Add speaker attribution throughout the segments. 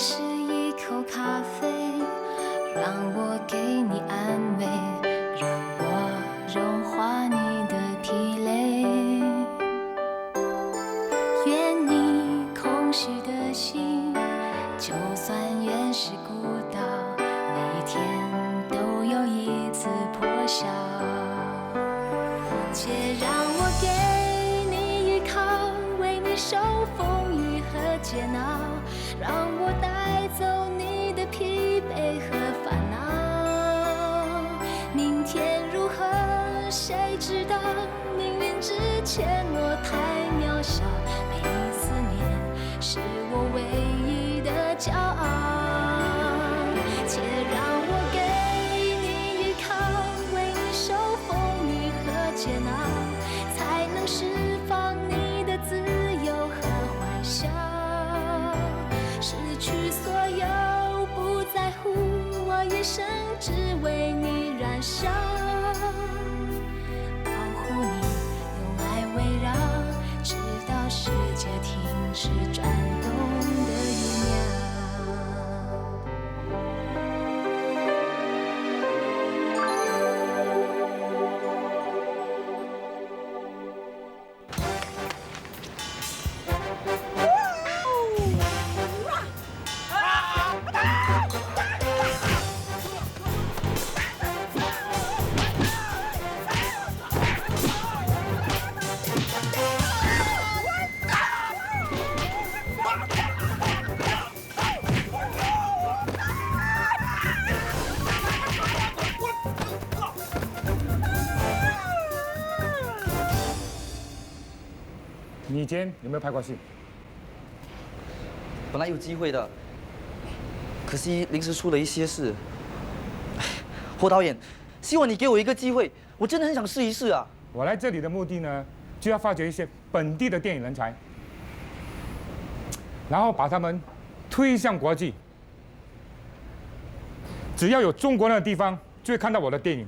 Speaker 1: 是一口咖啡，让我给你安慰，让我融化你的疲累。愿你空虚的心，就算原是孤岛，每一天都有一次破晓。且让我给你依靠，为你受风雨和煎熬，让我带走你的疲惫和烦恼。明天如何，谁知道？命运之前我太渺小，陪你思念是我唯一的骄傲。且让我给你依靠，为你受风雨和煎熬，才能释放你的自由和幻想。失去所有不在乎，我一生只为你燃烧，保护你，用爱围绕，直到世界停止转动的一秒。
Speaker 2: 你以前有没有拍过戏？
Speaker 3: 本来有机会的，可惜临时出了一些事。侯导演，希望你给我一个机会，我真的很想试一试啊！
Speaker 2: 我来这里的目的呢，就要发掘一些本地的电影人才，然后把他们推向国际。只要有中国人的地方，就会看到我的电影，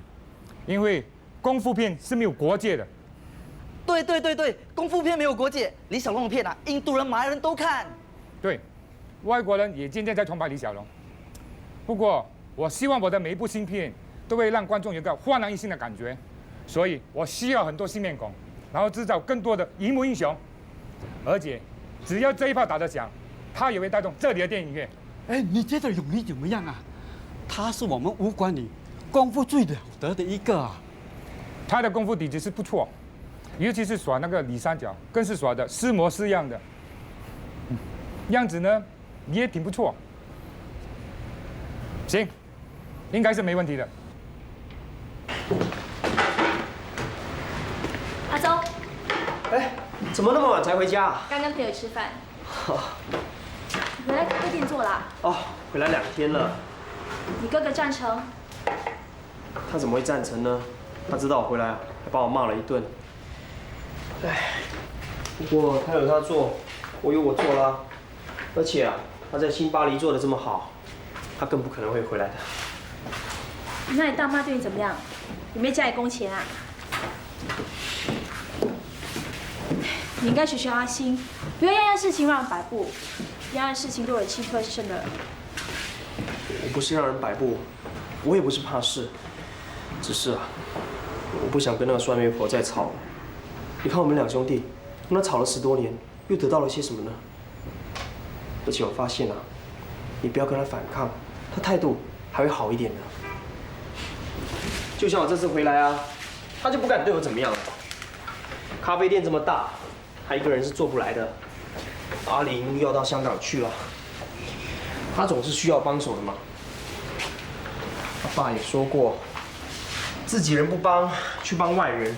Speaker 2: 因为功夫片是没有国界的。
Speaker 3: 对，功夫片没有国界，李小龙的片啊，印度人、马来人都看。
Speaker 2: 对，外国人也渐渐在崇拜李小龙。不过，我希望我的每一部新片都会让观众有一个焕然一新的感觉，所以我需要很多新面孔，然后制造更多的荧幕英雄。而且，只要这一炮打得响，它也会带动这里的电影业。
Speaker 4: 哎，你觉得永利怎么样啊？他是我们武馆里功夫最了得的一个啊。
Speaker 2: 他的功夫底子是不错。尤其是耍那个里三角，更是耍的似模似样的，样子呢也挺不错。行，应该是没问题的。
Speaker 5: 阿周，
Speaker 6: 哎，怎么那么晚才回家啊？
Speaker 5: 刚跟朋友吃饭。你回来咖啡店做啦？
Speaker 6: 哦，回来2天了。
Speaker 5: 你哥哥赞成？
Speaker 6: 他怎么会赞成呢？他知道我回来，还把我骂了一顿。哎，不过他有他做，我有我做啦。而且啊，他在新巴黎做的这么好，他更不可能会回来的。
Speaker 5: 那你大妈对你怎么样？有没有加你工钱啊？你应该学学阿星，不要样样事情让人摆布，样样事情都有气特生的。
Speaker 6: 我不是让人摆布，我也不是怕事，只是啊，我不想跟那个酸梅婆再吵了。你看我们2兄弟，跟他吵了10多年，又得到了些什么呢？而且我发现啊，你不要跟他反抗，他态度还会好一点的。就像我这次回来啊，他就不敢对我怎么样了。咖啡店这么大，他一个人是做不来的。阿玲又要到香港去了，他总是需要帮手的嘛。他爸也说过，自己人不帮，去帮外人，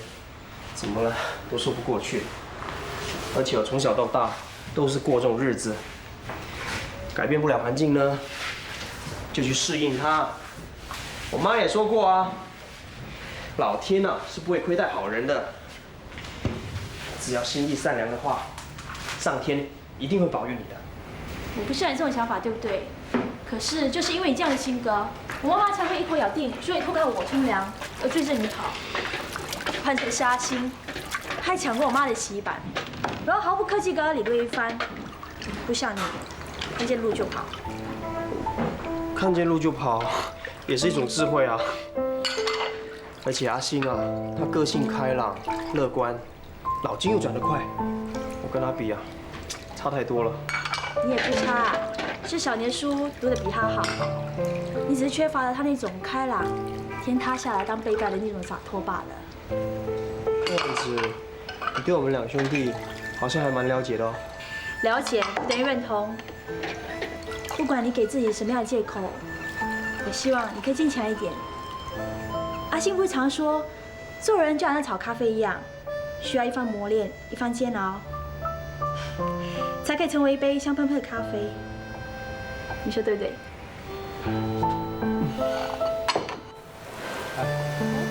Speaker 6: 怎么了都说不过去。而且我从小到大都是过这种日子，改变不了环境呢，就去适应它。我妈也说过啊，老天啊是不会亏待好人的，只要心地善良的话，上天一定会保佑你的。
Speaker 5: 我不是你这种想法，对不对？可是就是因为你这样的性格，我妈妈才会一口咬定，所以偷看我冲凉，而追着你跑。换成是阿星，还抢过我妈的洗衣板，然后毫不客气跟她理论一番，不像你，看见路就跑。
Speaker 6: 看见路就跑，也是一种智慧啊。而且阿星啊，他个性开朗、乐观，脑筋又转得快，我跟他比啊，差太多了。
Speaker 5: 你也不差啊，至少你的书读得比他好。你只是缺乏了他那种开朗、天塌下来当被盖的那种洒脱罢了。
Speaker 6: 这样子，你对我们两兄弟好像还蛮了解的哦。
Speaker 5: 了解不等于认同。不管你给自己什么样的借口，我希望你可以坚强一点。阿信不是常说，做人就好像炒咖啡一样，需要一番磨练，一番煎熬，才可以成为一杯香喷喷的咖啡。你说对不对？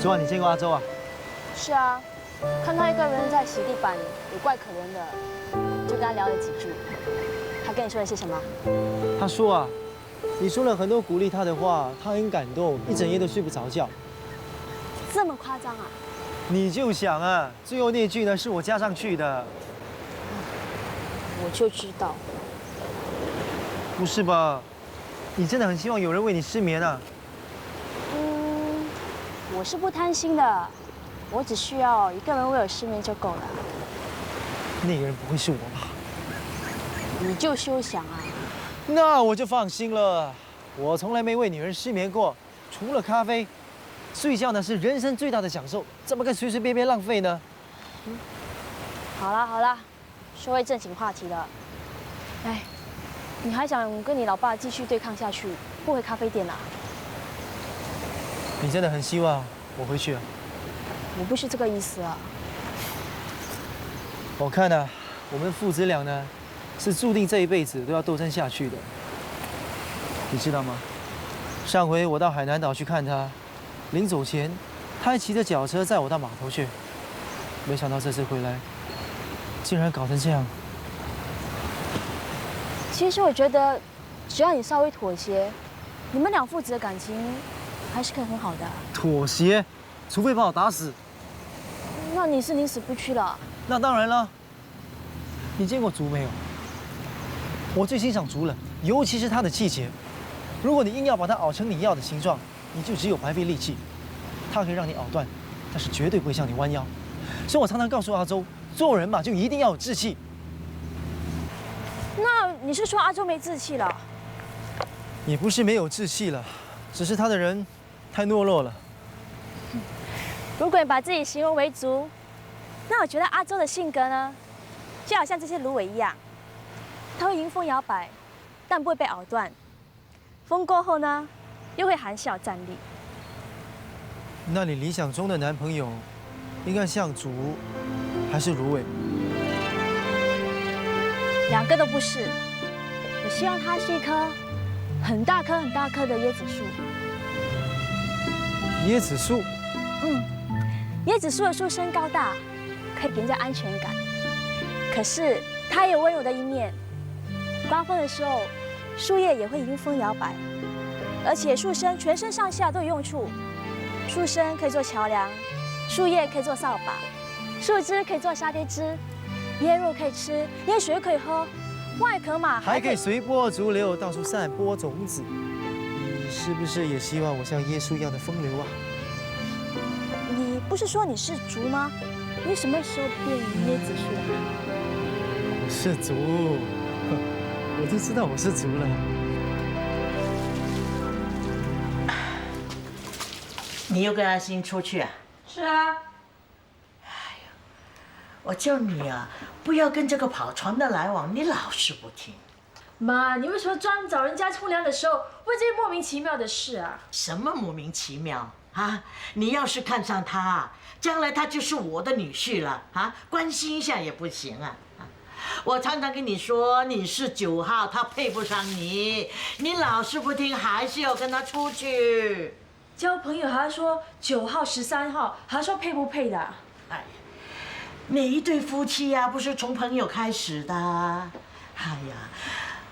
Speaker 7: 昨晚你见过阿周啊？
Speaker 8: 是啊，看他一个人在洗地板，也怪可怜的，就跟他聊了几句。他跟你说的是什么？
Speaker 7: 他说啊，你说了很多鼓励他的话，他很感动，一整夜都睡不着觉。
Speaker 8: 这么夸张啊？
Speaker 7: 你就想啊，最后那句呢是我加上去的。
Speaker 8: 我就知道。
Speaker 7: 不是吧？你真的很希望有人为你失眠啊？
Speaker 8: 我是不贪心的，我只需要一个人为我失眠就够了。
Speaker 7: 那个人不会是我吧？
Speaker 8: 你就休想啊！
Speaker 7: 那我就放心了。我从来没为女人失眠过，除了咖啡，睡觉呢是人生最大的享受，怎么可以随随便便浪费呢？
Speaker 8: 好啦，说回正经话题了。哎，你还想跟你老爸继续对抗下去，不回咖啡店啊？
Speaker 7: 你真的很希望我回去啊？
Speaker 8: 我不是这个意思啊。
Speaker 7: 我看呢，我们父子俩呢，是注定这一辈子都要斗争下去的。你知道吗？上回我到海南岛去看他，临走前，他还骑着脚车载我到码头去。没想到这次回来，竟然搞成这样。
Speaker 8: 其实我觉得，只要你稍微妥协，你们两父子的感情还是可以很好的。
Speaker 7: 妥协，除非把我打死。
Speaker 8: 那你是宁死不屈了。
Speaker 7: 那当然了。你见过竹没有？我最欣赏竹了，尤其是它的气节。如果你硬要把它熬成你要的形状，你就只有白费力气。它可以让你熬断，但是绝对不会向你弯腰。所以我常常告诉阿周，做人嘛就一定要有志气。
Speaker 8: 那你是说阿周没志气了？
Speaker 7: 也不是没有志气了，只是他的人太懦弱了。
Speaker 8: 如果你把自己形容为竹，那我觉得阿周的性格呢，就好像这些芦苇一样，他会迎风摇摆，但不会被熬断。风过后呢，又会含笑站立。
Speaker 7: 那你理想中的男朋友，应该像竹，还是芦苇？
Speaker 8: 两个都不是。我希望他是一棵很大棵的椰子树。
Speaker 7: 椰子树？
Speaker 8: 椰子树的树身高大，可以给人家安全感。可是它也有温柔的一面。刮风的时候，树叶也会迎风摇摆，而且树身全身上下都有用处。树身可以做桥梁，树叶可以做扫把，树枝可以做沙爹汁，椰肉可以吃，椰水可以喝，外壳嘛
Speaker 7: 还可以随波逐流，到处散播种子。你是不是也希望我像椰树一样的风流啊？
Speaker 8: 你不是说你是竹吗？你什么时候变椰子树的？
Speaker 7: 我是竹，我就知道我是竹了。
Speaker 9: 你又跟阿星出去啊？
Speaker 5: 是啊。
Speaker 9: 我叫你啊，不要跟这个跑船的来往，你老是不听。
Speaker 5: 妈，你为什么专门找人家冲凉的时候问这些莫名其妙的事啊？
Speaker 9: 什么莫名其妙啊？你要是看上他，将来他就是我的女婿了啊，关心一下也不行啊。我常常跟你说你是9号，他配不上你，你老是不听，还是要跟他出去。
Speaker 5: 交朋友还要说9号、13号，还要说配不配的？
Speaker 9: 哎呀，每一对夫妻呀，不是从朋友开始的。哎呀，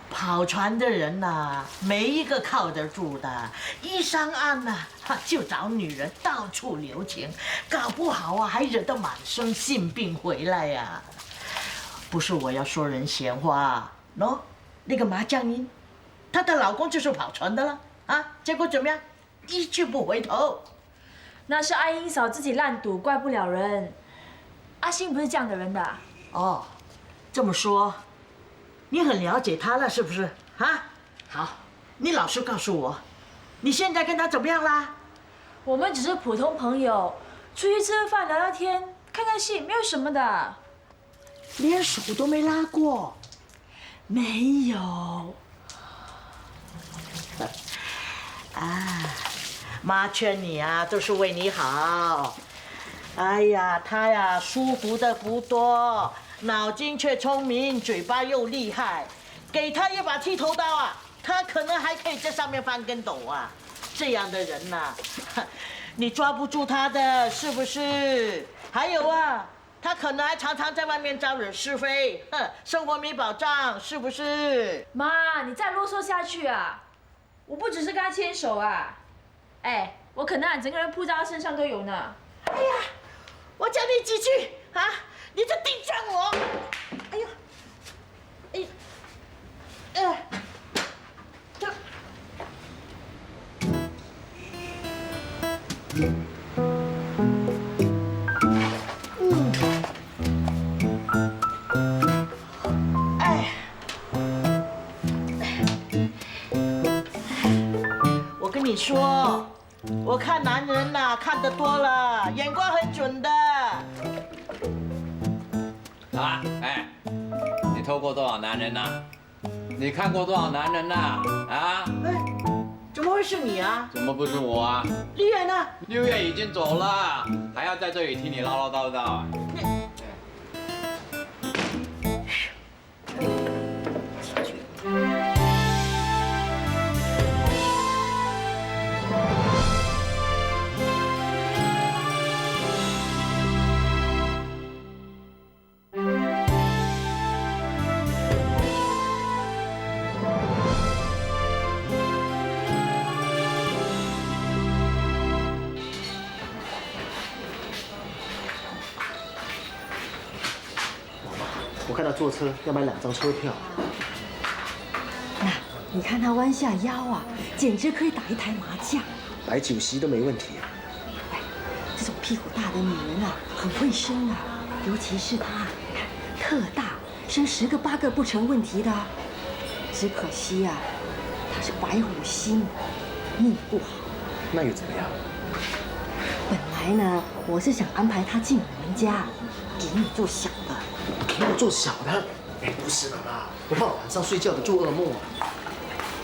Speaker 9: 跑船的人呐，没一个靠得住的，一上岸呐，就找女人到处留情，搞不好啊，还惹得满身性病回来呀。不是我要说人闲话，喏，那个麻将英，她的老公就是跑船的了啊，结果怎么样？一去不回头。
Speaker 5: 那是阿英嫂自己烂赌，怪不了人。阿星不是这样的人的。
Speaker 9: 哦，这么说，你很了解他了是不是？啊，好，你老实告诉我，你现在跟他怎么样啦？
Speaker 5: 我们只是普通朋友，出去吃饭聊聊天，看看戏，没有什么的。
Speaker 9: 连手都没拉过？
Speaker 5: 没有。
Speaker 9: 啊，妈劝你啊，都是为你好。哎呀，他呀，书读的不多，脑筋却聪明，嘴巴又厉害。给他一把剃头刀啊，他可能还可以在上面翻跟斗啊。这样的人呐，你抓不住他的，是不是？还有啊，他可能还常常在外面招惹是非，哼，生活没保障，是不是？
Speaker 5: 妈，你再啰嗦下去啊！我不只是跟他牵手啊，哎，我可能整个人扑在他身上都有呢。
Speaker 9: 哎呀，我讲你几句啊，你就顶撞我！哎呀，这。我跟你说，我看男人呐，看得多了，眼光很准的。
Speaker 10: 啊，哎，你偷过多少男人呐？你看过多少男人呐？啊？
Speaker 9: 哎，怎么会是你啊？
Speaker 10: 怎么不是我啊？
Speaker 9: 丽远呢
Speaker 10: 6月已经走了，还要在这里听你唠唠叨叨啊？
Speaker 6: 我看他坐车要买2张车票。
Speaker 11: 那你看他弯下腰啊，简直可以打一台麻将。
Speaker 6: 摆酒席都没问题。
Speaker 11: 哎，这种屁股大的女人啊，很会生啊，尤其是她，特大，生10个8个不成问题的。只可惜啊，她是白虎星，命不好。
Speaker 6: 那又怎么样？
Speaker 11: 本来呢，我是想安排她进我们家，给你做小的。
Speaker 6: 给我做小的？哎，不是的啦，我怕我晚上睡觉的做噩梦啊。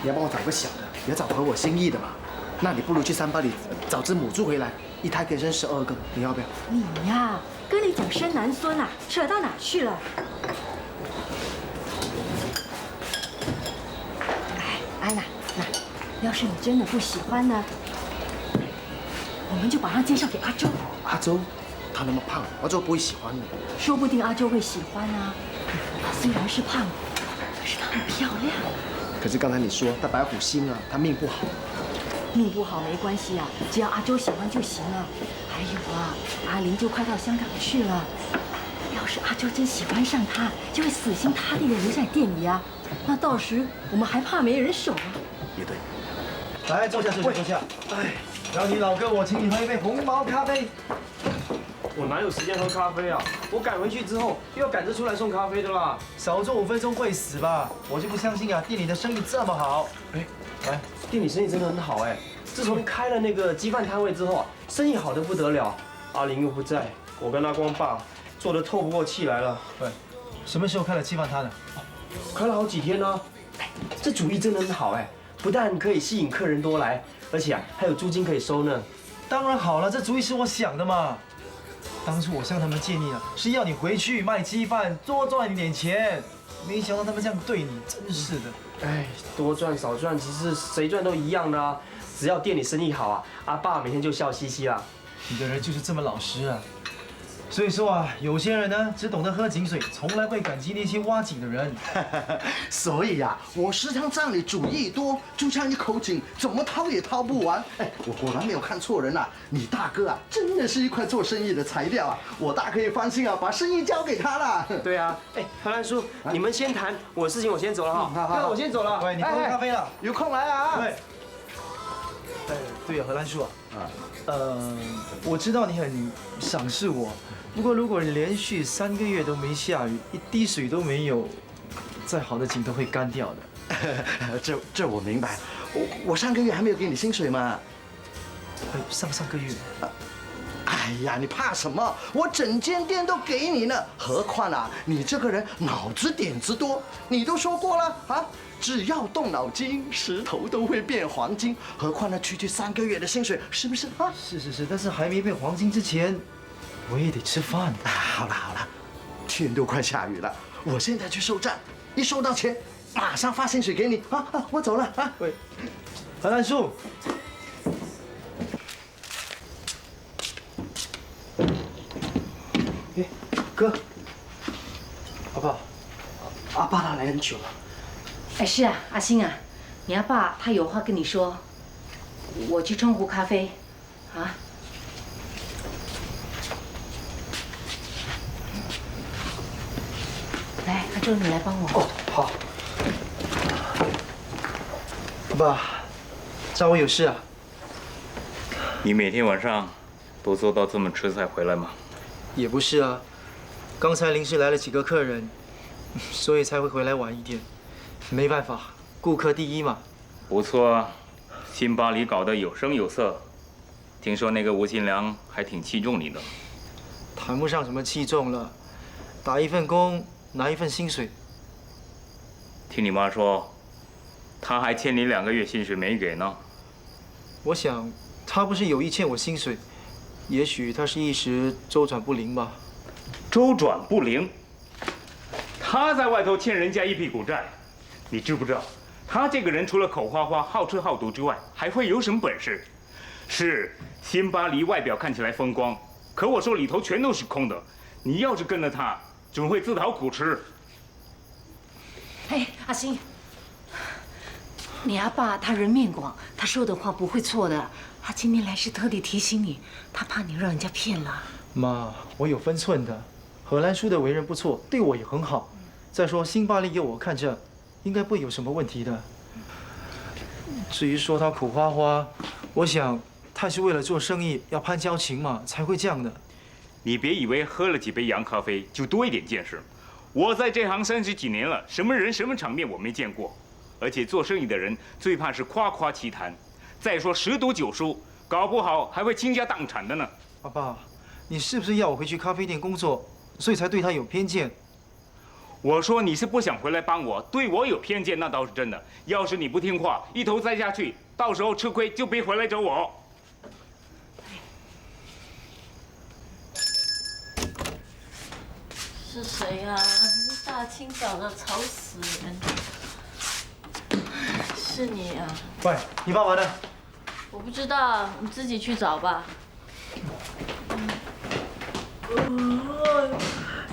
Speaker 6: 你要帮我找个小的，也找合我心意的嘛。那你不如去山巴里找只母猪回来，一胎可以生12个，你要不要？
Speaker 11: 你呀，跟你讲生男孙啊，扯到哪去了？哎，安娜，那要是你真的不喜欢呢，我们就把他介绍给阿周。
Speaker 6: 阿周，他那么胖，阿周不会喜欢的。
Speaker 11: 说不定阿周会喜欢啊。他虽然是胖，可是他很漂亮。
Speaker 6: 可是刚才你说他白虎星啊，他命不好。
Speaker 11: 命不好没关系啊，只要阿周喜欢就行了。还有啊，阿玲就快到香港去了。要是阿周真喜欢上他，就会死心塌地的留在店里啊。那到时我们还怕没人守啊。
Speaker 6: 也对。
Speaker 7: 来，坐下。哎，让你老哥我请你喝一杯红毛咖啡。
Speaker 6: 我哪有时间喝咖啡啊？我赶回去之后又要赶着出来送咖啡的啦。
Speaker 7: 少做5分钟会死吧？我就不相信啊，店里的生意这么好。哎，来，
Speaker 6: 店里生意真的很好哎。自从开了那个鸡饭摊位之后啊，生意好得不得了。阿玲又不在，我跟阿光爸做得透不过气来了。
Speaker 7: 喂，什么时候开了鸡饭摊的？
Speaker 6: 开了好几天呢。这主意真的很好哎，不但可以吸引客人多来，而且啊还有租金可以收呢。
Speaker 7: 当然好了，这主意是我想的嘛。当初我向他们建议啊，是要你回去卖鸡饭，多赚一点钱。没想到他们这样对你，真是的。
Speaker 6: 哎，多赚少赚，其实谁赚都一样的啊。只要店里生意好啊，阿爸每天就笑嘻嘻啦。
Speaker 7: 你的人就是这么老实啊。所以说啊，有些人呢只懂得喝井水，从来不会感激那些挖井的人。
Speaker 12: 所以呀，我时常仗你主意多，就像一口井，怎么掏也掏不完。哎，我果然没有看错人啊，你大哥啊，真的是一块做生意的材料啊，我大可以放心啊，把生意交给他了。
Speaker 6: 对啊，哎，荷兰叔，你们先谈，我的事情我先走了哈。
Speaker 12: 好，
Speaker 6: 我先走了。
Speaker 7: 喂，你喝咖啡了？
Speaker 12: 有空来啊。
Speaker 7: 对。对呀，荷兰叔啊，我知道你很赏识我，不过如果连续3个月都没下雨，一滴水都没有，再好的井都会干掉的。
Speaker 12: 这我明白，我上个月还没有给你薪水嘛。
Speaker 7: 上个月。
Speaker 12: 哎呀，你怕什么？我整间店都给你呢，何况啊，你这个人脑子点子多，你都说过了啊。只要动脑筋，石头都会变黄金。何况呢，区3个月的薪水，是不是啊？
Speaker 7: 是，但是还没变黄金之前，我也得吃饭。
Speaker 12: 好了，天都快下雨了，我现在去收账，一收到钱，马上发薪水给你啊！我走了啊。
Speaker 7: 喂，荷兰叔。
Speaker 12: 哎，哥，阿爸他来很久了。
Speaker 11: 哎，是啊，阿星啊，你阿爸他有话跟你说，我去冲壶咖啡，啊？来，阿周，你来帮我。
Speaker 7: 哦，好。爸，找我有事啊？
Speaker 13: 你每天晚上都做到这么迟才回来吗？
Speaker 7: 也不是啊，刚才临时来了几个客人，所以才会回来晚一点。没办法，顾客第一嘛。
Speaker 13: 不错啊，新巴黎搞得有声有色。听说那个吴新良还挺器重你的。
Speaker 7: 谈不上什么器重了，打一份工拿一份薪水。
Speaker 13: 听你妈说，他还欠你2个月薪水没给呢。
Speaker 7: 我想，他不是有意欠我薪水，也许他是一时周转不灵吧。
Speaker 13: 周转不灵？他在外头欠人家一屁股债。你知不知道，他这个人除了口花花、好吃好赌之外，还会有什么本事？是新巴黎外表看起来风光，可我说里头全都是空的。你要是跟了他，准会自讨苦吃。
Speaker 11: 哎，阿星，你阿爸他人面广，他说的话不会错的。他今天来是特地提醒你，他怕你让人家骗了。
Speaker 7: 妈，我有分寸的。荷兰叔的为人不错，对我也很好。再说新巴黎有我看着，应该不会有什么问题的。至于说他苦花花，我想他是为了做生意要攀交情嘛，才会这样的。
Speaker 13: 你别以为喝了几杯洋咖啡就多一点见识。我在这行30几年了，什么人什么场面我没见过。而且做生意的人最怕是夸夸其谈。再说10赌9输，搞不好还会倾家荡产的呢。
Speaker 7: 阿爸，你是不是要我回去咖啡店工作，所以才对他有偏见？
Speaker 13: 我说你是不想回来帮我，对我有偏见那倒是真的。要是你不听话，一头栽下去，到时候吃亏就别回来找我。
Speaker 14: 是谁呀？一大清早的吵死人！是你啊？
Speaker 7: 喂，你爸爸呢？
Speaker 14: 我不知道，你自己去找吧。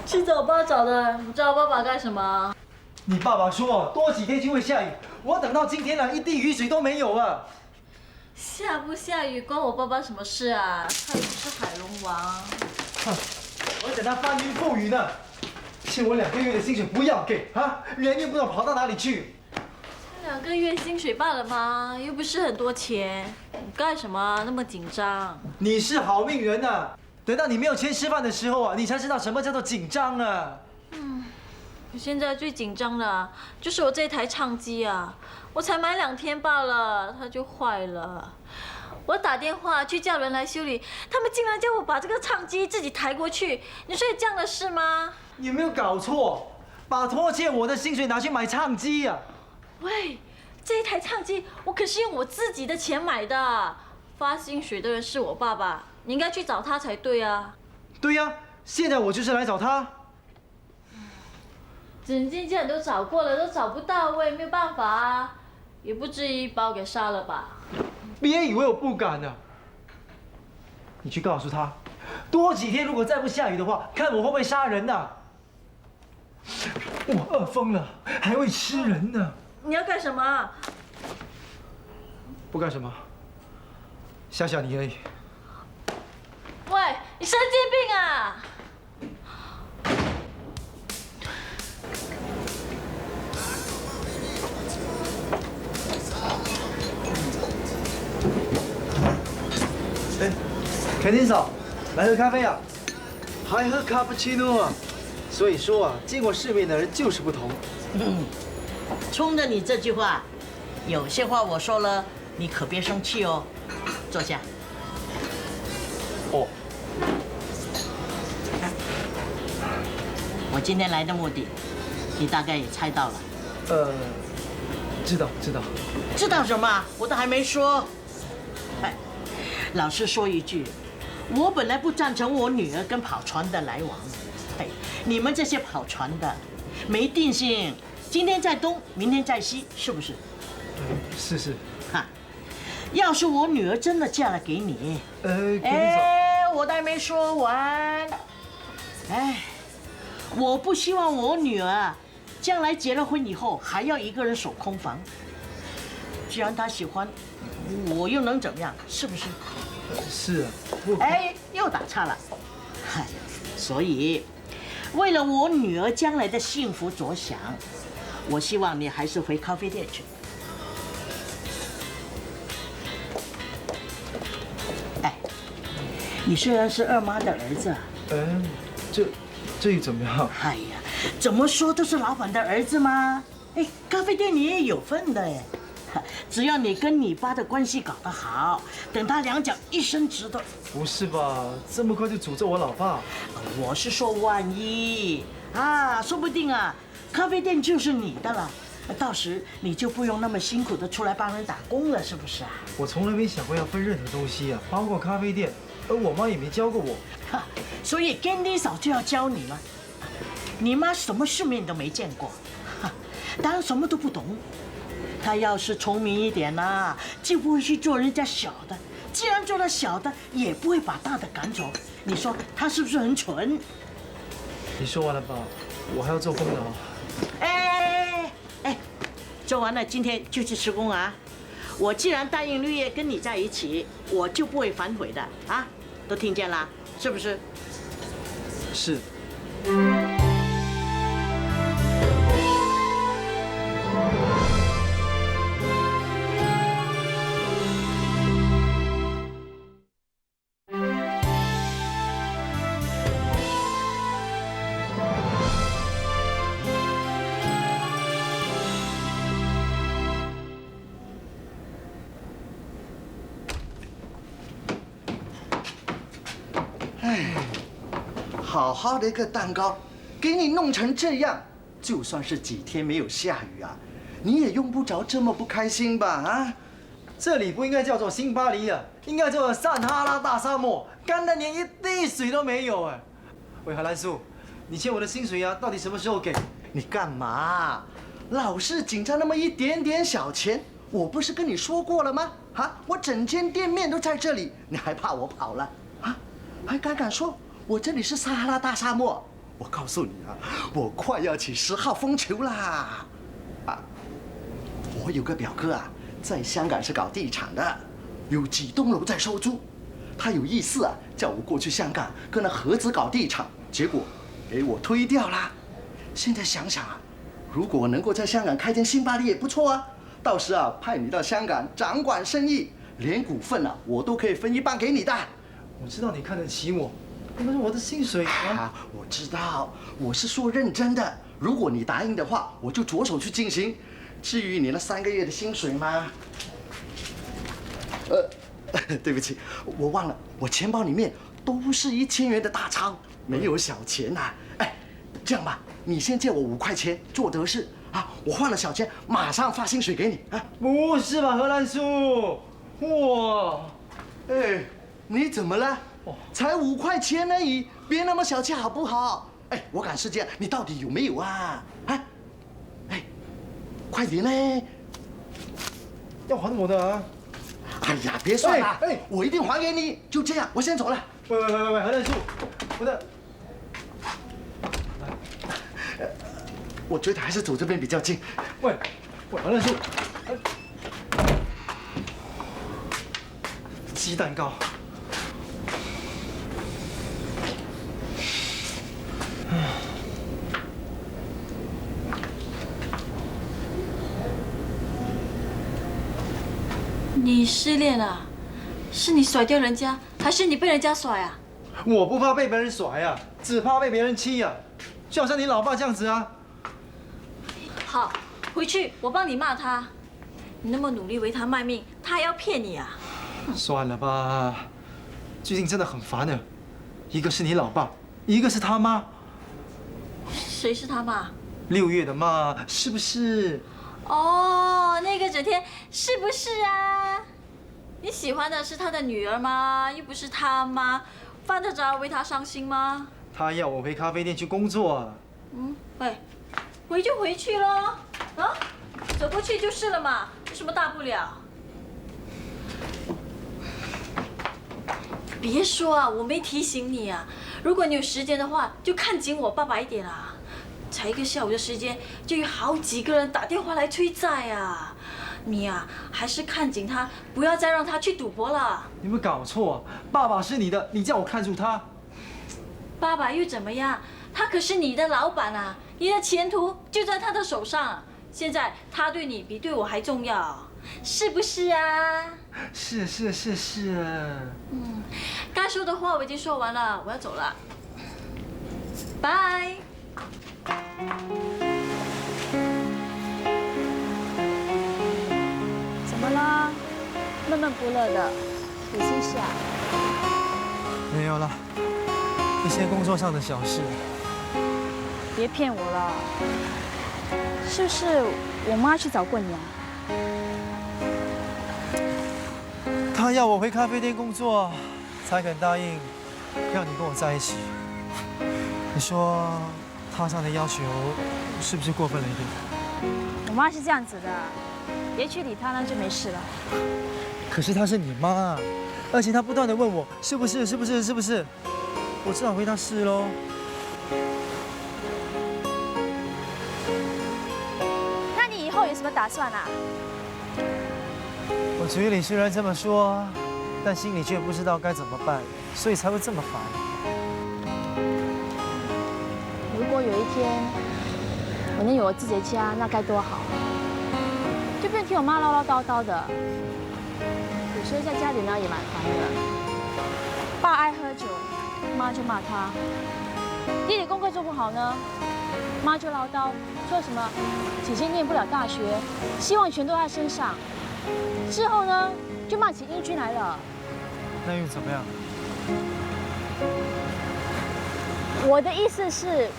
Speaker 14: 七早八早的，你找爸爸干什么？
Speaker 7: 你爸爸说多几天就会下雨，我等到今天了，一滴雨水都没有啊！
Speaker 14: 下不下雨关我爸爸什么事啊？他又不是海龙王。
Speaker 7: 哼，我等他翻云覆雨呢，欠我2个月的薪水不要给啊，人又不知道跑到哪里去。
Speaker 14: 2个月薪水罢了吗？又不是很多钱，你干什么那么紧张？
Speaker 7: 你是好命人呐！等到你没有钱吃饭的时候啊，你才知道什么叫做紧张啊！
Speaker 14: 我现在最紧张的就是我这台唱机啊，我才买2天罢了，它就坏了。我打电话去叫人来修理，他们竟然叫我把这个唱机自己抬过去，你说有这样的事吗？
Speaker 7: 你有没有搞错？把拖欠我的薪水拿去买唱机啊！
Speaker 14: 喂，这一台唱机我可是用我自己的钱买的，发薪水的人是我爸爸，你应该去找他才对啊。
Speaker 7: 对呀，现在我就是来找他。
Speaker 14: 整间店都找过了，都找不到，我也没有办法啊，也不至于把我给杀了吧？
Speaker 7: 别以为我不敢呢。你去告诉他，多几天，如果再不下雨的话，看我会不会杀人呐！我饿疯了，还会吃人呢。
Speaker 14: 你要干什么？
Speaker 7: 不干什么，吓吓你而已。
Speaker 14: 喂，你神经病啊！
Speaker 7: 哎，肯定嫂，来喝咖啡啊？还喝卡布奇诺啊？所以说啊，见过世面的人就是不同。
Speaker 9: 冲着你这句话，有些话我说了，你可别生气哦。坐下。
Speaker 7: 哦。
Speaker 9: 我今天来的目的，你大概也猜到了。
Speaker 7: 知道。
Speaker 9: 知道什么？我都还没说。哎，老实说一句，我本来不赞成我女儿跟跑船的来往。哎，你们这些跑船的，没定性，今天在东，明天在西，是不是？
Speaker 7: 是。
Speaker 9: 哈，要是我女儿真的嫁了给你，我都还没说完。哎，我不希望我女儿将来结了婚以后还要一个人守空房。既然她喜欢，我又能怎么样？是不是？
Speaker 7: 是啊。
Speaker 9: 哎，又打岔了。嗨，所以为了我女儿将来的幸福着想，我希望你还是回咖啡店去。哎，你虽然是二妈的儿子啊，
Speaker 7: 这又怎么样？
Speaker 9: 哎呀，怎么说都是老板的儿子嘛。哎，咖啡店你也有份的哎。只要你跟你爸的关系搞得好，等他两脚一伸直的。
Speaker 7: 不是吧？这么快就诅咒我老爸？
Speaker 9: 我是说万一啊，说不定啊，咖啡店就是你的了。到时你就不用那么辛苦的出来帮人打工了，是不是啊？
Speaker 7: 我从来没想过要分任何东西啊，包括咖啡店，而我妈也没教过我。
Speaker 9: 所以干爹嫂就要教你了。你妈什么世面都没见过，当然什么都不懂。她要是聪明一点呐，就不会去做人家小的。既然做了小的，也不会把大的赶走。你说她是不是很蠢？
Speaker 7: 你说完了吧？我还要做工的啊。
Speaker 9: 哎，做完了今天就去施工啊！我既然答应绿叶跟你在一起，我就不会反悔的啊！都听见了，是不是？
Speaker 7: 是。
Speaker 12: 好好的一个蛋糕，给你弄成这样，就算是几天没有下雨啊，你也用不着这么不开心吧？啊，
Speaker 7: 这里不应该叫做新巴黎啊，应该叫做撒哈拉大沙漠，干得连一滴水都没有哎。喂，荷兰叔，你欠我的薪水啊，到底什么时候给？
Speaker 12: 你干嘛？老是紧张那么一点点小钱，我不是跟你说过了吗？啊，我整间店面都在这里，你还怕我跑了？啊，还敢说我这里是撒哈拉大沙漠？我告诉你啊，我快要起10号风球啦！啊，我有个表哥啊，在香港是搞地产的，有几栋楼在收租。他有意思啊，叫我过去香港跟那合资搞地产，结果给我推掉啦。现在想想啊，如果我能够在香港开间新巴黎也不错啊。到时啊，派你到香港掌管生意，连股份啊我都可以分一半给你的。
Speaker 7: 我知道你看得起我。那是我的薪水啊！
Speaker 12: 我知道，我是说认真的。如果你答应的话，我就着手去进行。至于你那3个月的薪水嘛，对不起，我忘了，我钱包里面都是1000元的大钞，没有小钱呐。哎，这样吧，你先借我5块钱做得事啊，我换了小钱，马上发薪水给你啊。
Speaker 7: 不是吧，荷兰叔？哇！
Speaker 12: 哎，你怎么了？才5块钱而已，别那么小气好不好？哎，我赶时间，你到底有没有啊？啊，哎，快点嘞！
Speaker 7: 要还我的啊！
Speaker 12: 哎呀，别算了，我一定还给你。就这样，我先走了。
Speaker 7: 喂，何大树，我的。
Speaker 12: 我觉得还是走这边比较近。
Speaker 7: 喂，何大树，鸡蛋糕。
Speaker 14: 你失恋了？是你甩掉人家，还是你被人家甩啊？
Speaker 7: 我不怕被别人甩啊，只怕被别人欺啊，就好像你老爸这样子啊。
Speaker 14: 好，回去我帮你骂他。你那么努力为他卖命，他还要骗你啊？
Speaker 7: 算了吧，最近真的很烦呢。一个是你老爸，一个是他妈。
Speaker 14: 谁是他妈
Speaker 7: ？6月的妈，是不是？
Speaker 14: 哦，那个整天是不是啊？你喜欢的是他的女儿吗？又不是他妈，犯得着为他伤心吗？
Speaker 7: 他要我回咖啡店去工作啊。
Speaker 14: 喂，回就回去咯，啊，走过去就是了嘛，有什么大不了？别说啊，我没提醒你啊。如果你有时间的话，就看紧我爸爸一点啊。才1个下午的时间，就有好几个人打电话来催债啊！你啊，还是看紧他，不要再让他去赌博了。
Speaker 7: 你有没有搞错？爸爸是你的，你叫我看住他。
Speaker 14: 爸爸又怎么样？他可是你的老板啊，你的前途就在他的手上。现在他对你比对我还重要，是不是啊？
Speaker 7: 是。
Speaker 14: 该说的话我已经说完了，我要走了，拜。
Speaker 8: 怎么了？闷闷不乐的，有心事啊？
Speaker 7: 没有了，一些工作上的小事。
Speaker 8: 别骗我了，是不是我妈去找过你啊？
Speaker 7: 她要我回咖啡店工作，才肯答应要你跟我在一起。你说她这样的要求是不是过分了一点？
Speaker 8: 我妈是这样子的，别去理她，那就没事了。
Speaker 7: 可是她是你妈，而且她不断的问我是不是，我只好回答是喽。
Speaker 8: 那你以后有什么打算啊？
Speaker 7: 我嘴里虽然这么说，但心里却不知道该怎么办，所以才会这么烦。
Speaker 8: 如果有一天我能有我自己的家，那该多好！就不用听我妈唠唠叨叨的。有时候在家里呢也蛮烦的。爸爱喝酒，妈就骂他；弟弟功课做不好呢，妈就唠叨，说什么姐姐念不了大学，希望全都在他身上。之后呢，就骂起英军来了。
Speaker 7: 那又怎么样？
Speaker 8: 我的意思是，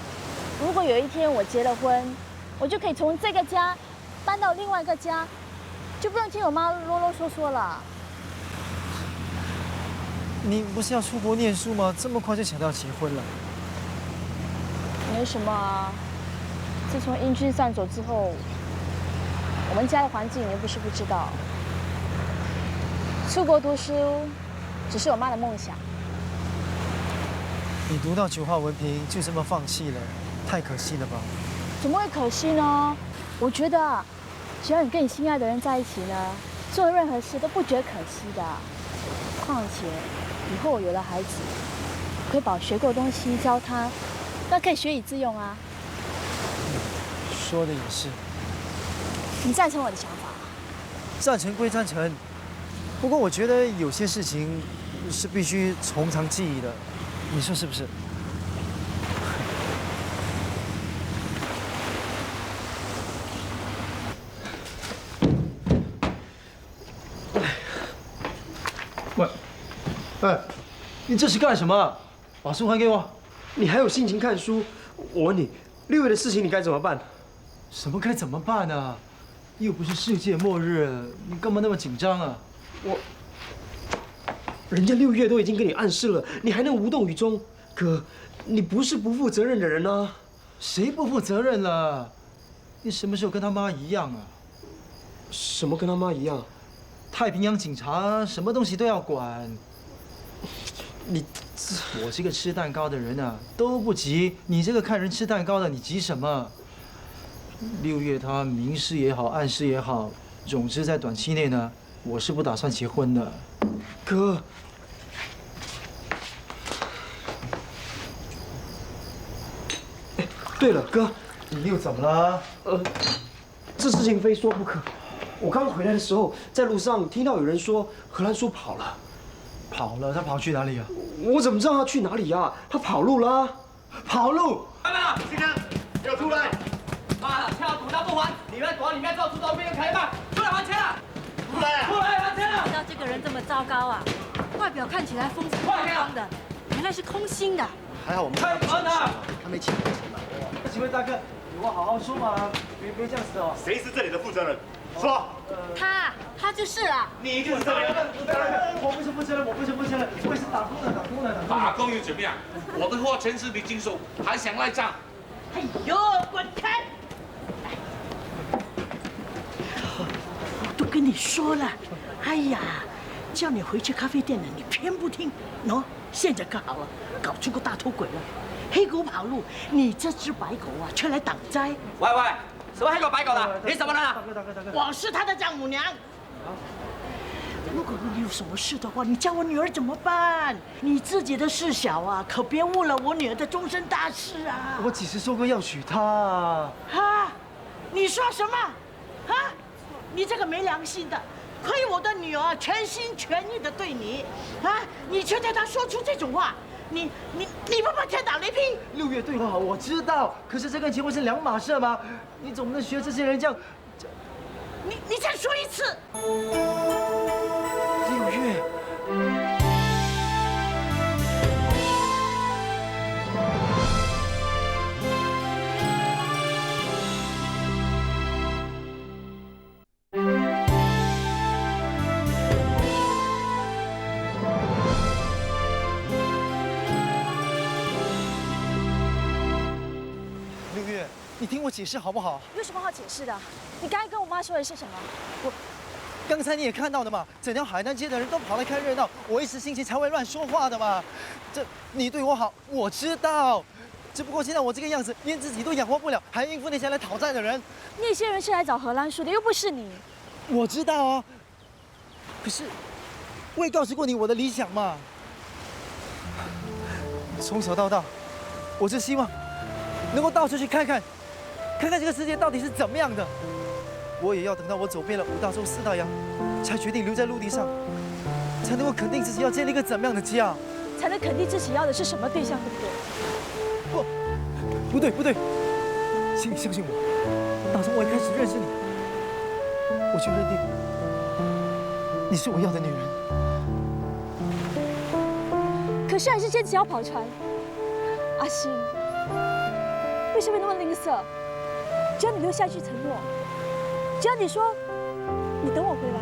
Speaker 8: 如果有一天我结了婚，我就可以从这个家搬到另外一个家，就不用听我妈啰啰嗦嗦了。
Speaker 7: 你不是要出国念书吗？这么快就想到结婚了？
Speaker 8: 没什么啊。自从英军散走之后，我们家的环境你又不是不知道。出国读书只是我妈的梦想。
Speaker 7: 你读到9号文凭就这么放弃了，太可惜了吧？
Speaker 8: 怎么会可惜呢？我觉得啊，只要你跟你心爱的人在一起呢，做任何事都不觉得可惜的。况且以后我有了孩子，我可以把我学过的东西教他，那可以学以致用啊。
Speaker 7: 说的也是。
Speaker 8: 你赞成我的想法？
Speaker 7: 赞成归赞成，不过我觉得有些事情是必须从长计议的，你说是不是？喂，哎，你这是干什么？把书还给我！
Speaker 6: 你还有心情看书？我问你，6月的事情你该怎么办？
Speaker 7: 什么该怎么办啊？又不是世界末日，你干嘛那么紧张啊？
Speaker 6: 人家6月都已经跟你暗示了，你还能无动于衷？哥，你不是不负责任的人啊！
Speaker 7: 谁不负责任了？你什么时候跟他妈一样啊？
Speaker 6: 什么跟他妈一样？
Speaker 7: 太平洋警察什么东西都要管。我这个吃蛋糕的人啊，都不急。你这个看人吃蛋糕的，你急什么？6月他明示也好，暗示也好，总之在短期内呢，我是不打算结婚的。哥，对了，哥，你又怎么了？
Speaker 6: 这事情非说不可。我刚回来的时候，在路上听到有人说荷兰叔跑了。
Speaker 7: 跑了？他跑去哪里啊？
Speaker 6: 我怎么知道他去哪里呀？他跑路啦！
Speaker 7: 跑路！
Speaker 15: 来了，新人，给我出来！妈的，欠我赌单不还，你们躲里面做出头变可以吗？出来还钱了！出来！出来还钱了！
Speaker 11: 知道这个人这么糟糕啊，外表看起来风尘万方的，原来是空心的。
Speaker 7: 还好我们
Speaker 15: 太狠了！
Speaker 7: 他没钱嘛。几位大哥，有话好好说嘛，别这样子哦。
Speaker 15: 谁是这里的负责人？说。
Speaker 11: 他就是啊。
Speaker 15: 你就是这里的负责人。
Speaker 7: 我不是负责人，我不是负责人，我是打工的，打工的。
Speaker 16: 打工又怎么样？我的货全是你经手，还想赖账？
Speaker 9: 哎呦，滚开！我都跟你说了，哎呀，叫你回去咖啡店了，你偏不听。喏，现在可好了，搞出个大头鬼了，黑狗跑路，你这只白狗啊，却来挡灾。
Speaker 15: 喂喂，什么黑狗白狗的？你什么人啊？
Speaker 7: 大哥，
Speaker 9: 我是他的丈母娘。如果你有什么事的话，你叫我女儿怎么办？你自己的事小啊，可别误了我女儿的终身大事啊！
Speaker 7: 我几时说过要娶她？
Speaker 9: 啊！你说什么？啊！你这个没良心的，亏我的女儿全心全意的对你，啊！你却对她说出这种话，你不怕天打雷劈
Speaker 7: ？6月对我好，我知道，可是这跟结婚是两码事吗？你总不能学这些人这样。
Speaker 9: 你再说一次。
Speaker 7: 6月。6月，你听我解释好不好？
Speaker 8: 有什么好解释的？你刚才跟我妈说的是什么？
Speaker 7: 刚才你也看到了嘛，整条海南街的人都跑来看热闹，我一时兴起才会乱说话的嘛。你对我好，我知道，只不过现在我这个样子，连自己都养活不了，还应付那些来讨债的人。
Speaker 8: 那些人是来找荷兰叔的，又不是你。
Speaker 7: 我知道啊，可是我也告诉过你我的理想嘛。从小到大，我就希望能够到处去看看这个世界到底是怎么样的。我也要等到我走遍了5大洲4大洋，才决定留在陆地上，才能够肯定自己要建立一个怎么样的家，
Speaker 8: 才能肯定自己要的是什么对象，对不对？不对，请你相信我，打从我一开始认识你，我就认定你是我要的女人。可是还是坚持要跑船，阿星，为什么那么吝啬？只要你留下一句承诺。只要你说你等我回来，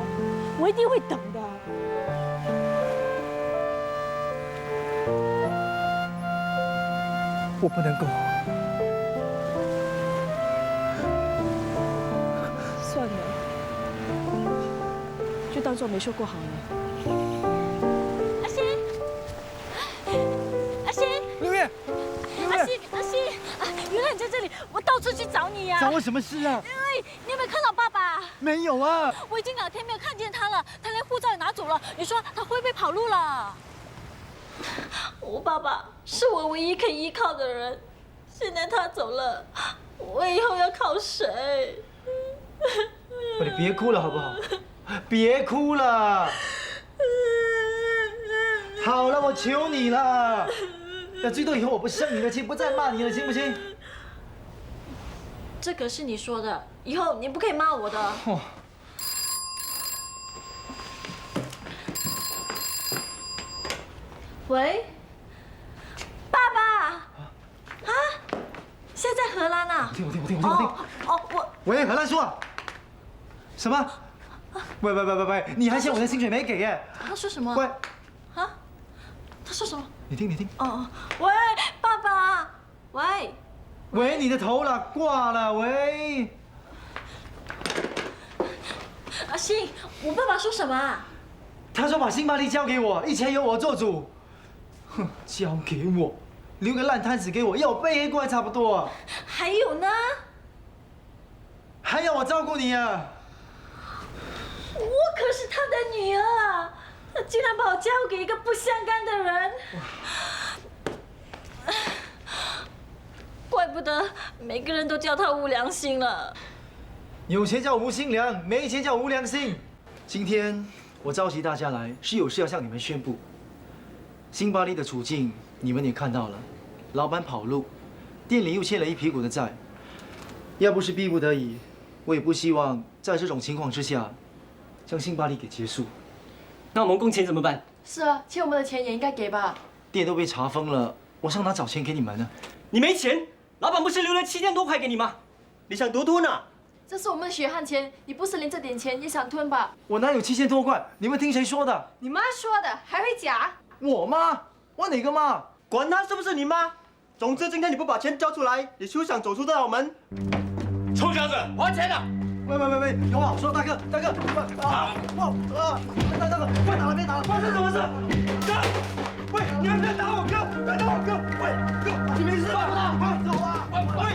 Speaker 8: 我一定会等的。我不能够，算了，就当做没说过好了。阿星，阿星，6月，阿星，原来你在这里，我到处去找你呀。找我什么事啊？你有没有看到爸爸？没有啊！我已经2天没有看见他了，他连护照也拿走了。你说他会不会跑路了？
Speaker 14: 我爸爸是我唯一可以依靠的人，现在他走了，我以后要靠谁？
Speaker 7: 你别哭了好不好？别哭了！好了，我求你了，那最多以后我不生你的气，不再骂你了，行不行？
Speaker 14: 这可是你说的，以后你不可以骂我的。喂，爸爸，啊，现在在荷兰啊？
Speaker 7: 我听。喂，荷兰叔啊？什么？喂，你还欠我的薪水没给耶？
Speaker 14: 他说什么？
Speaker 7: 喂，
Speaker 14: 啊？他说什么？
Speaker 7: 你听。
Speaker 14: 哦，喂，爸爸，喂。
Speaker 7: 喂，你的头了，挂了，喂。
Speaker 14: 阿星，我爸爸说什么啊？
Speaker 7: 他说把辛巴利交给我，一切由我做主。哼，交给我，留个烂摊子给我，要我背黑锅还差不多啊。
Speaker 14: 还有呢？
Speaker 7: 还要我照顾你啊？
Speaker 14: 我可是他的女儿啊，他竟然把我交给一个不相干的人，怪不得每个人都叫他无良心了。
Speaker 7: 有钱叫无心良，没钱叫无良心。今天我召集大家来，是有事要向你们宣布。辛巴利的处境你们也看到了，老板跑路，店里又欠了一屁股的债。要不是逼不得已，我也不希望在这种情况之下将辛巴利给结束。
Speaker 6: 那我们工钱怎么办？
Speaker 11: 是啊，欠我们的钱也应该给吧。
Speaker 7: 店都被查封了，我上哪找钱给你们呢？
Speaker 6: 你没钱，老板不是留了7000多块给你吗？你想多吞呢？
Speaker 11: 这是我们的血汗钱，你不是连这点钱也想吞吧？
Speaker 7: 我哪有7000多块？你们听谁说的？
Speaker 11: 你妈说的，还会假？
Speaker 7: 我妈？我哪个妈？
Speaker 6: 管他是不是你妈，总之今天你不把钱交出来，你休想走出这道门。
Speaker 16: 臭小子，还钱了！
Speaker 7: 喂，有话说，大哥，大哥，大哥，快打了，别打了，发生什么事？哥，喂，你们别打我哥，别打我哥，喂，哥，你没事吧？快走啊！喂，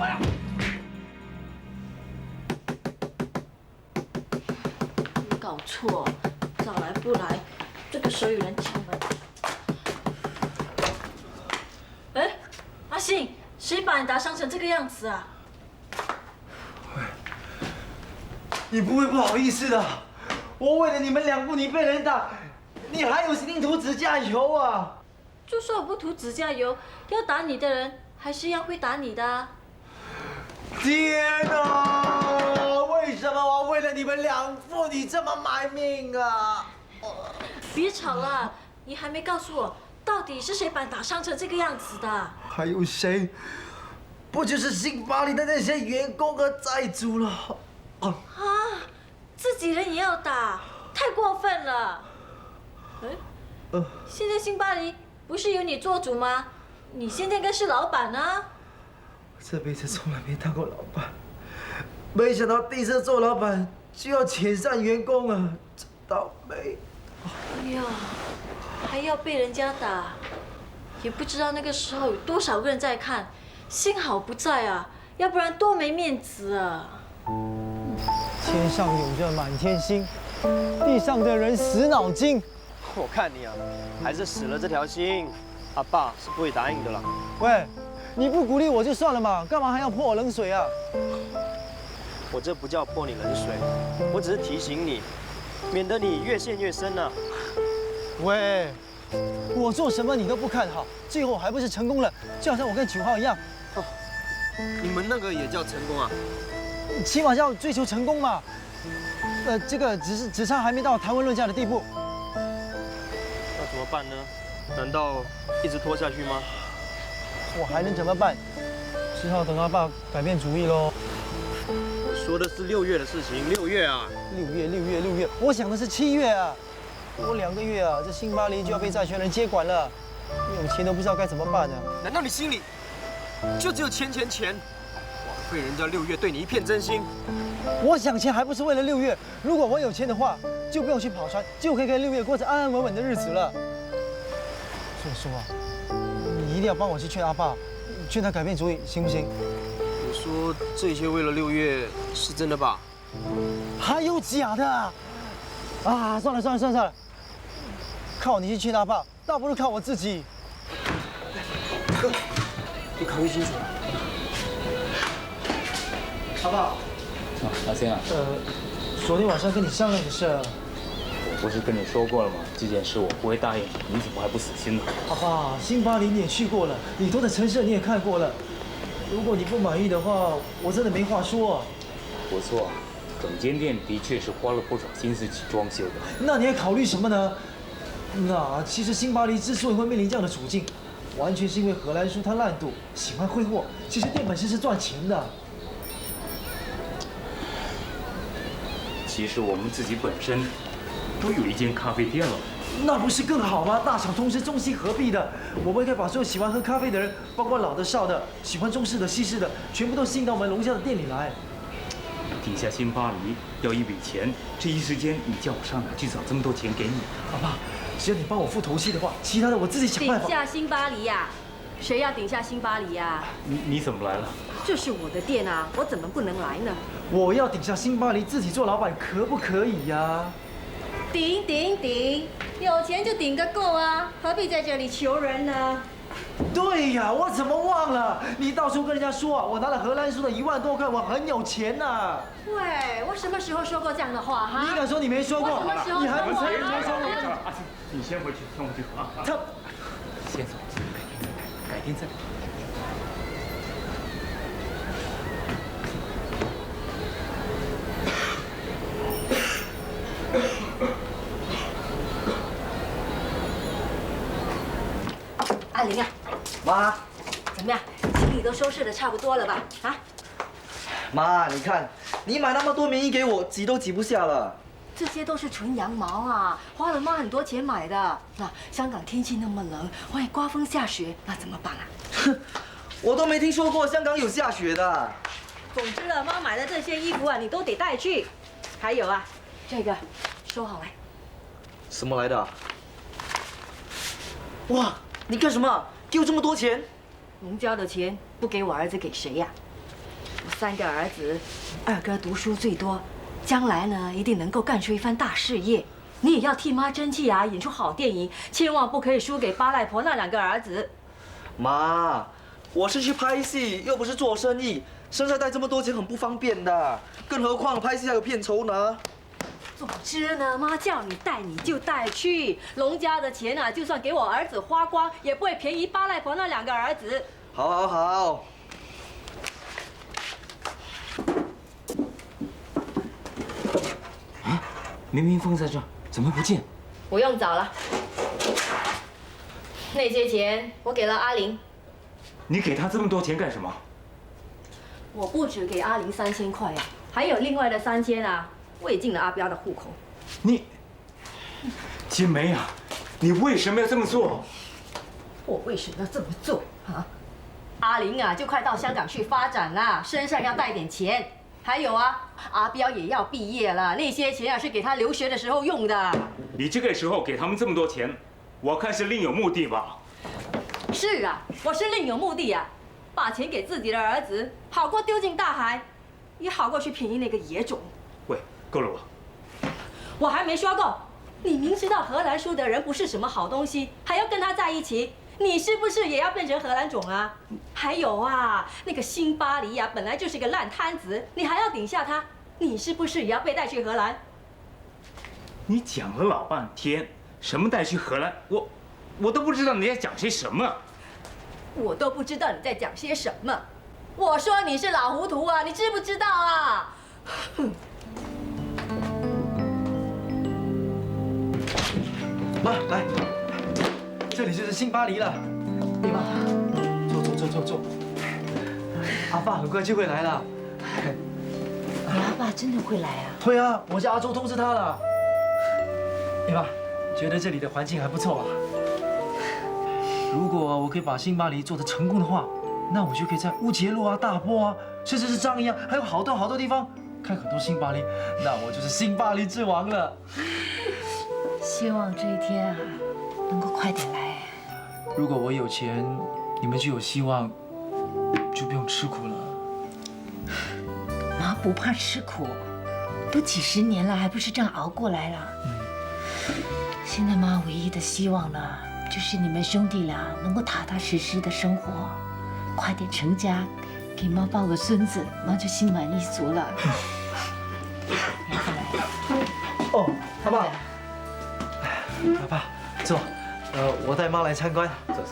Speaker 7: 哎呀！
Speaker 14: 搞错，早来不来，这个时候有人敲门。哎，阿信，谁把你打伤成这个样子啊？
Speaker 7: 你不会不好意思的，我为了你们两父女被人打，你还有心涂指甲油啊？
Speaker 14: 就算我不涂指甲油，要打你的人还是一样会打你的啊。
Speaker 7: 天哪！为什么我为了你们两父女这么卖命啊？
Speaker 14: 别吵了，你还没告诉我，到底是谁把你打伤成这个样子的？
Speaker 7: 还有谁？不就是辛巴利的那些员工和债主了？
Speaker 14: 啊！自己人也要打，太过分了。现在辛巴黎不是由你做主吗？你现在应该是老板啊。
Speaker 7: 这辈子从来没当过老板，没想到第一次做老板就要遣散员工啊，真倒霉。
Speaker 14: 哎呀，还要被人家打，也不知道那个时候有多少个人在看。幸好不在啊，要不然多没面子啊。
Speaker 7: 天上有着满天星，地上的人死脑筋。
Speaker 6: 我看你啊，还是死了这条心，阿爸是不会答应的啦。
Speaker 7: 喂，你不鼓励我就算了嘛，干嘛还要泼我冷水啊？
Speaker 6: 我这不叫泼你冷水，我只是提醒你，免得你越陷越深啊。
Speaker 7: 喂，我做什么你都不看好，最后还不是成功了？就好像我跟9号一样。
Speaker 6: 你们那个也叫成功啊？
Speaker 7: 起码要追求成功嘛。这个只差还没到谈婚论嫁的地步。
Speaker 6: 那怎么办呢？难道一直拖下去吗？
Speaker 7: 我还能怎么办？只好等阿爸改变主意喽。
Speaker 6: 我说的是6月的事情，6月啊。
Speaker 7: 6月，我想的是7月啊。多2个月啊，这辛巴黎就要被债权人接管了，没有钱都不知道该怎么办呢。
Speaker 6: 难道你心里就只有钱？枉费人家6月对你一片真心。
Speaker 7: 我想钱还不是为了6月，如果我有钱的话，就不用去跑船，就可以跟6月过着安安稳稳的日子了。所以说啊，你一定要帮我去劝阿爸，劝他改变主意，行不行？
Speaker 6: 你说这些为了6月是真的吧？
Speaker 7: 还有假的啊！啊，算了，靠你去劝阿爸，倒不如靠我自己。
Speaker 6: 哥，你考虑清楚了。
Speaker 7: 阿爸。
Speaker 10: 阿星啊。
Speaker 7: 昨天晚上跟你商量的事。
Speaker 10: 我不是跟你说过了吗？这件事我不会答应，你怎么还不死心呢？
Speaker 7: 阿爸，辛巴黎你也去过了，里头的陈设你也看过了。如果你不满意的话，我真的没话说。
Speaker 10: 不错，整间店的确是花了不少心思去装修的。
Speaker 7: 那你还考虑什么呢？那其实辛巴黎之所以会面临这样的处境，完全是因为荷兰叔他烂赌，喜欢挥霍。其实店本身是赚钱的。
Speaker 10: 其实我们自己本身都有一间咖啡店了。
Speaker 7: 那不是更好吗？大小通吃，中西合璧的。我们应该把所有喜欢喝咖啡的人，包括老的少的，喜欢中式的西式的，全部都吸引到我们龙家的店里来。
Speaker 10: 底下辛巴黎要一笔钱，这一时间你叫我上哪去找这么多钱给你？
Speaker 7: 好吧，只要你帮我付头期的话，其他的我自己想办法。
Speaker 11: 顶下新巴黎呀？谁要顶下新巴黎呀？
Speaker 13: 你怎么来了？
Speaker 11: 这是我的店啊，我怎么不能来呢？
Speaker 7: 我要顶下新巴黎，自己做老板，可不可以呀？
Speaker 11: 顶，有钱就顶个够啊，何必在这里求人呢？
Speaker 7: 对呀，我怎么忘了？你到处跟人家说啊，我拿了荷兰书的1万多块，我很有钱呐。
Speaker 11: 喂，我什么时候说过这样的话哈？
Speaker 7: 你敢说你没说过？
Speaker 11: 我什么时候
Speaker 7: 你还不承认
Speaker 11: 说过？
Speaker 13: 阿星，你先回去啊。
Speaker 7: 他
Speaker 13: 先走，改天再。
Speaker 11: 阿玲啊，
Speaker 3: 妈，
Speaker 11: 怎么样？行李都收拾的差不多了吧？啊？
Speaker 3: 妈，你看，你买那么多棉衣给我，挤都挤不下了。
Speaker 11: 这些都是纯羊毛啊，花了妈很多钱买的。那香港天气那么冷，万一刮风下雪，那怎么办啊？
Speaker 3: 哼，我都没听说过香港有下雪的。
Speaker 11: 总之了，妈买的这些衣服啊，你都得带去。还有啊，这个收好来。
Speaker 3: 什么来的？哇，你干什么？给我这么多钱？
Speaker 11: 农家的钱不给我儿子给谁呀？我3个儿子，2个读书最多，将来呢一定能够干出一番大事业。你也要替妈争气啊，演出好电影，千万不可以输给八赖婆那2个儿子。
Speaker 3: 妈，我是去拍戏，又不是做生意，身上带这么多钱很不方便的，更何况拍戏还有片酬呢。
Speaker 11: 总之呢，妈叫你带你就带去，龙家的钱啊，就算给我儿子花光，也不会便宜八赖婆那2个儿子。
Speaker 3: 好。
Speaker 13: 啊，明明放在这儿，怎么不见？
Speaker 11: 不用找了，那些钱我给了阿玲。
Speaker 13: 你给他这么多钱干什么？
Speaker 11: 我不止给阿玲3000块呀，还有另外的3000啊，我也进了阿彪的户口。
Speaker 13: 你，金梅啊，你为什么要这么做？
Speaker 11: 我为什么要这么做啊？阿玲啊，就快到香港去发展啦，身上要带点钱。还有啊，阿彪也要毕业了，那些钱啊是给他留学的时候用的。
Speaker 13: 你这个时候给他们这么多钱，我看是另有目的吧？
Speaker 11: 是啊，我是另有目的啊，把钱给自己的儿子，好过丢进大海，也好过去便宜那个野种。
Speaker 13: 喂，够了吧？
Speaker 11: 我还没说够，你明知道荷兰书的人不是什么好东西，还要跟他在一起，你是不是也要变成荷兰种啊？还有啊，那个新巴黎啊，本来就是个烂摊子，你还要顶下他，你是不是也要被带去荷兰？
Speaker 13: 你讲了老半天，什么带去荷兰？我都不知道你在讲些什么。
Speaker 11: 我都不知道你在讲些什么。我说你是老糊涂啊，你知不知道啊？
Speaker 7: 妈，来，这里就是新巴黎了。对妈，坐。阿爸很快就会来了。
Speaker 11: 你阿爸真的会来啊？
Speaker 7: 会啊，我叫阿周通知他了。对妈，觉得这里的环境还不错啊。如果我可以把新巴黎做得成功的话，那我就可以在乌节路啊、大坡啊，甚至是张掖啊，还有好多地方开很多新巴黎，那我就是新巴黎之王了。
Speaker 11: 希望这一天啊，能够快点来。
Speaker 7: 如果我有钱，你们就有希望，就不用吃苦了。
Speaker 11: 妈不怕吃苦，都几10年了，还不是这样熬过来了。现在妈唯一的希望呢，就是你们兄弟俩能够踏踏实实的生活，快点成家，给妈抱个孙子，妈就心满意足了。
Speaker 7: 哦，阿爸，阿爸，坐。我带妈来参观。坐。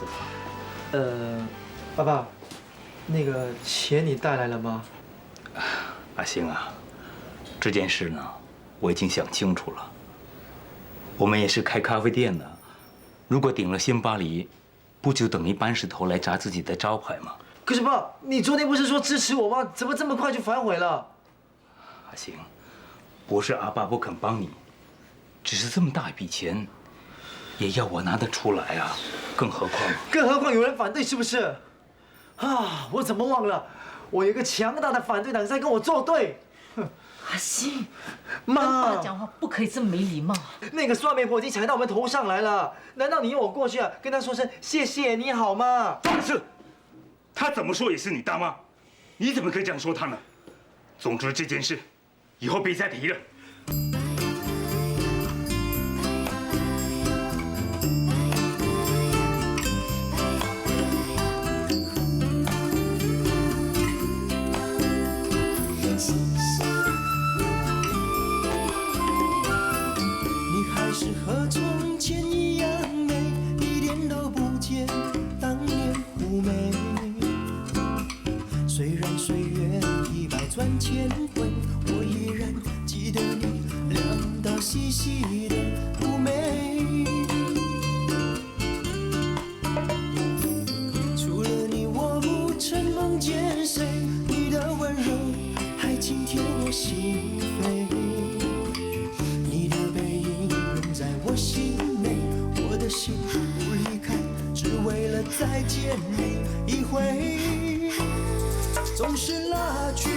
Speaker 7: 爸爸，那个钱你带来了吗？
Speaker 13: 阿星啊，这件事呢，我已经想清楚了。我们也是开咖啡店的，如果顶了新巴黎，不就等于搬石头来砸自己的招牌吗？
Speaker 7: 可是爸，你昨天不是说支持我吗？怎么这么快就反悔了？
Speaker 13: 阿星，不是阿爸不肯帮你，只是这么大一笔钱，也要我拿得出来啊！更何况
Speaker 7: 有人反对，是不是？啊，我怎么忘了？我有一个强大的反对党在跟我作对。
Speaker 11: 阿信，
Speaker 7: 妈
Speaker 11: 跟爸讲话不可以这么没礼貌。
Speaker 7: 那个酸梅婆已经踩到我们头上来了，难道你要我过去啊，跟她说声谢谢你好吗？
Speaker 13: 放肆！她怎么说也是你大妈，你怎么可以这样说她呢？总之这件事，以后别再提了。
Speaker 17: 你还是和从前一样美，一点都不见当年妩媚。虽然岁月一百转千回，我依然记得你亮到细细的妩媚。除了你，我不曾梦见谁，你的温柔还紧贴我心扉。你的背影仍在我心内，我的心不离开，只为了再见你一回。总是拉去